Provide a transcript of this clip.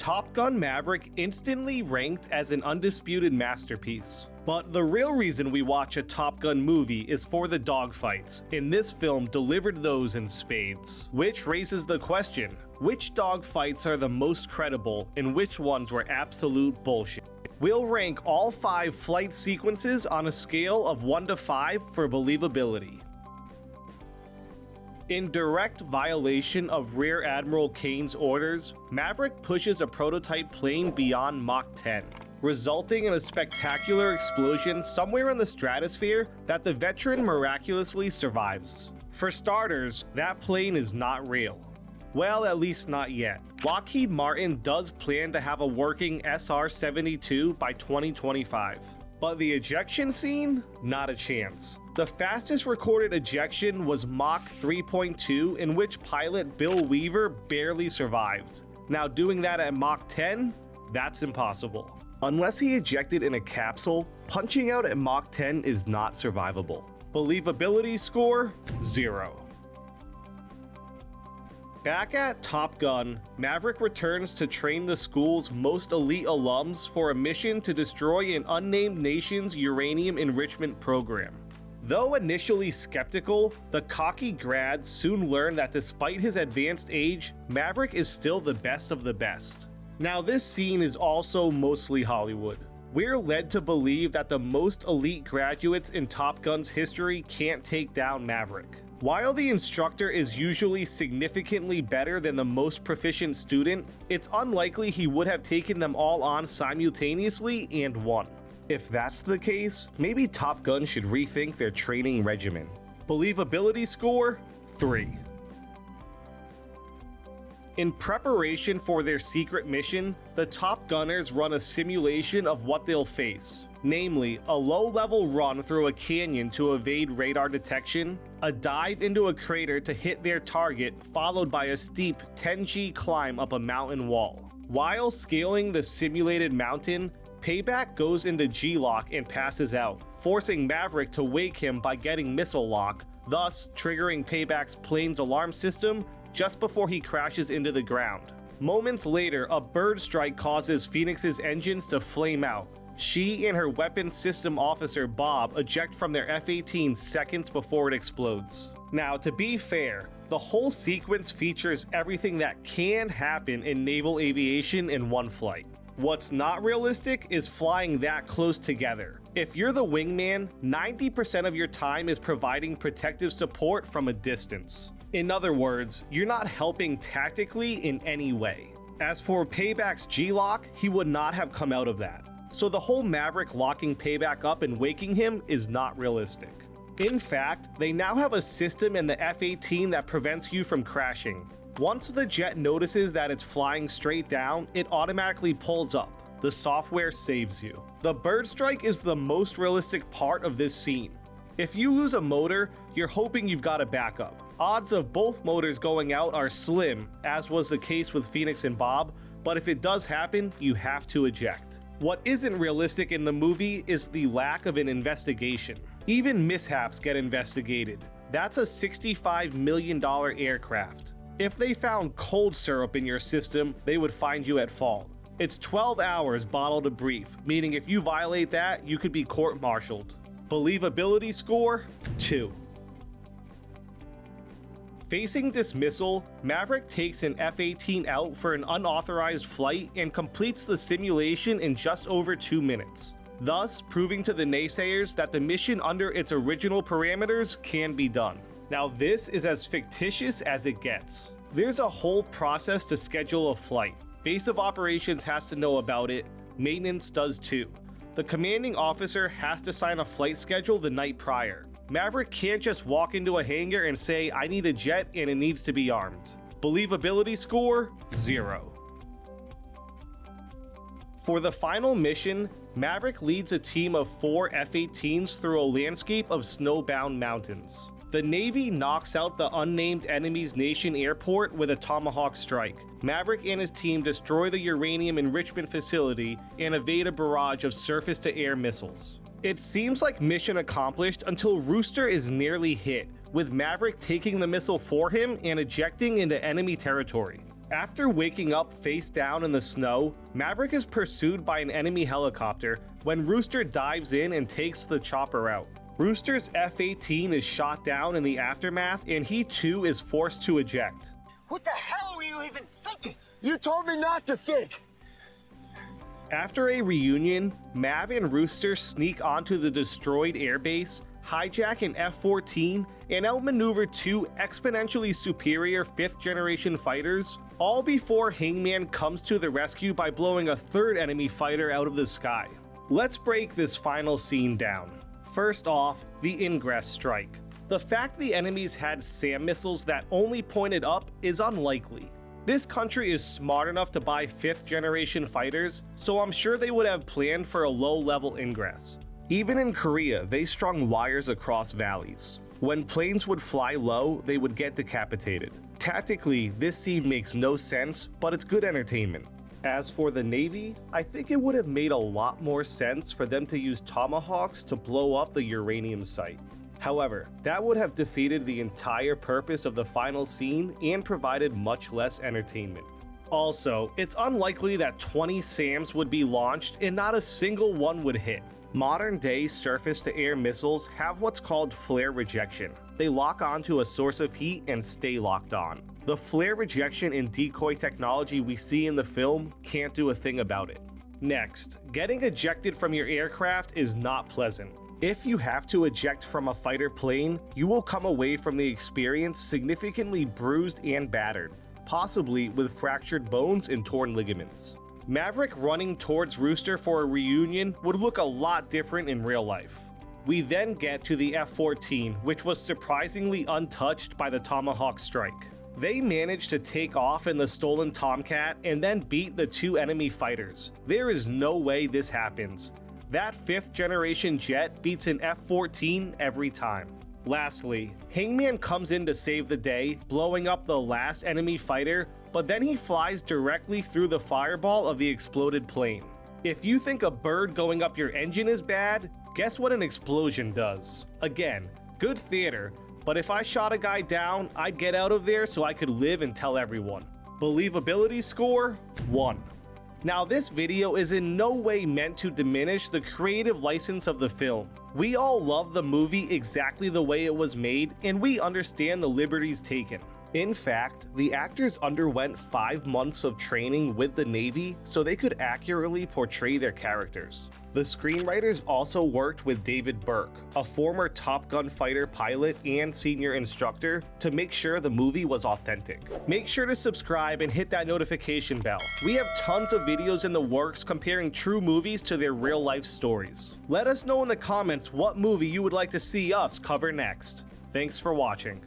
Top Gun Maverick instantly ranked as an undisputed masterpiece. But the real reason we watch a Top Gun movie is for the dogfights, and this film delivered those in spades. Which raises the question, which dogfights are the most credible and which ones were absolute bullshit? We'll rank all 5 flight sequences on a scale of 1 to 5 for believability. In direct violation of Rear Admiral Kane's orders, Maverick pushes a prototype plane beyond Mach 10, resulting in a spectacular explosion somewhere in the stratosphere that the veteran miraculously survives. For starters, that plane is not real. Well, at least not yet. Lockheed Martin does plan to have a working SR-72 by 2025. But the ejection scene? Not a chance. The fastest recorded ejection was Mach 3.2, in which pilot Bill Weaver barely survived. Now doing that at Mach 10? That's impossible. Unless he ejected in a capsule, punching out at Mach 10 is not survivable. Believability score? 0. Back at Top Gun, Maverick returns to train the school's most elite alums for a mission to destroy an unnamed nation's uranium enrichment program. Though initially skeptical, the cocky grads soon learn that despite his advanced age, Maverick is still the best of the best. Now this scene is also mostly Hollywood. We're led to believe that the most elite graduates in Top Gun's history can't take down Maverick. While the instructor is usually significantly better than the most proficient student, it's unlikely he would have taken them all on simultaneously and won. If that's the case, maybe Top Gun should rethink their training regimen. Believability score? 3. In preparation for their secret mission, the Top Gunners run a simulation of what they'll face, namely a low-level run through a canyon to evade radar detection, a dive into a crater to hit their target, followed by a steep 10G climb up a mountain wall. While scaling the simulated mountain, Payback goes into G-lock and passes out, forcing Maverick to wake him by getting missile lock, thus triggering Payback's plane's alarm system just before he crashes into the ground. Moments later, a bird strike causes Phoenix's engines to flame out. She and her weapons system officer Bob eject from their F-18 seconds before it explodes. Now, to be fair, the whole sequence features everything that can happen in naval aviation in one flight. What's not realistic is flying that close together. If you're the wingman, 90% of your time is providing protective support from a distance. In other words, you're not helping tactically in any way. As for Payback's G-lock, he would not have come out of that. So the whole Maverick locking Payback up and waking him is not realistic. In fact, they now have a system in the F-18 that prevents you from crashing. Once the jet notices that it's flying straight down, it automatically pulls up. The software saves you. The bird strike is the most realistic part of this scene. If you lose a motor, you're hoping you've got a backup. Odds of both motors going out are slim, as was the case with Phoenix and Bob, but if it does happen, you have to eject. What isn't realistic in the movie is the lack of an investigation. Even mishaps get investigated. That's a $65 million aircraft. If they found cold syrup in your system, they would find you at fault. It's 12 hours bottled to brief, meaning if you violate that, you could be court-martialed. Believability score? 2. Facing dismissal, Maverick takes an F-18 out for an unauthorized flight and completes the simulation in just over 2 minutes, thus proving to the naysayers that the mission under its original parameters can be done. Now this is as fictitious as it gets. There's a whole process to schedule a flight. Base of operations has to know about it, maintenance does too. The commanding officer has to sign a flight schedule the night prior. Maverick can't just walk into a hangar and say, I need a jet and it needs to be armed. Believability score? 0. For the final mission, Maverick leads a team of 4 F-18s through a landscape of snowbound mountains. The Navy knocks out the unnamed enemy's nation airport with a Tomahawk strike. Maverick and his team destroy the uranium enrichment facility and evade a barrage of surface-to-air missiles. It seems like mission accomplished until Rooster is nearly hit, with Maverick taking the missile for him and ejecting into enemy territory. After waking up face down in the snow, Maverick is pursued by an enemy helicopter when Rooster dives in and takes the chopper out. Rooster's F-18 is shot down in the aftermath, and he too is forced to eject. What the hell were you even thinking? You told me not to think. After a reunion, Mav and Rooster sneak onto the destroyed airbase, hijack an F-14, and outmaneuver two exponentially superior 5th generation fighters, all before Hangman comes to the rescue by blowing a third enemy fighter out of the sky. Let's break this final scene down. First off, the ingress strike. The fact the enemies had SAM missiles that only pointed up is unlikely. This country is smart enough to buy 5th generation fighters, so I'm sure they would have planned for a low-level ingress. Even in Korea, they strung wires across valleys. When planes would fly low, they would get decapitated. Tactically, this scene makes no sense, but it's good entertainment. As for the Navy, I think it would have made a lot more sense for them to use tomahawks to blow up the uranium site. However, that would have defeated the entire purpose of the final scene and provided much less entertainment. Also, it's unlikely that 20 SAMs would be launched and not a single one would hit. Modern-day surface-to-air missiles have what's called flare rejection. They lock onto a source of heat and stay locked on. The flare rejection and decoy technology we see in the film can't do a thing about it. Next, getting ejected from your aircraft is not pleasant. If you have to eject from a fighter plane, you will come away from the experience significantly bruised and battered, possibly with fractured bones and torn ligaments. Maverick running towards Rooster for a reunion would look a lot different in real life. We then get to the F-14, which was surprisingly untouched by the Tomahawk strike. They managed to take off in the stolen Tomcat and then beat the two enemy fighters. There is no way this happens. That 5th generation jet beats an F-14 every time. Lastly, Hangman comes in to save the day, blowing up the last enemy fighter, but then he flies directly through the fireball of the exploded plane. If you think a bird going up your engine is bad, guess what an explosion does? Again, good theater, but if I shot a guy down, I'd get out of there so I could live and tell everyone. Believability score, 1. Now, this video is in no way meant to diminish the creative license of the film. We all love the movie exactly the way it was made, and we understand the liberties taken. In fact, the actors underwent 5 months of training with the Navy so they could accurately portray their characters. The screenwriters also worked with David Burke, a former Top Gun fighter pilot and senior instructor, to make sure the movie was authentic. Make sure to subscribe and hit that notification bell. We have tons of videos in the works comparing true movies to their real-life stories. Let us know in the comments what movie you would like to see us cover next. Thanks for watching.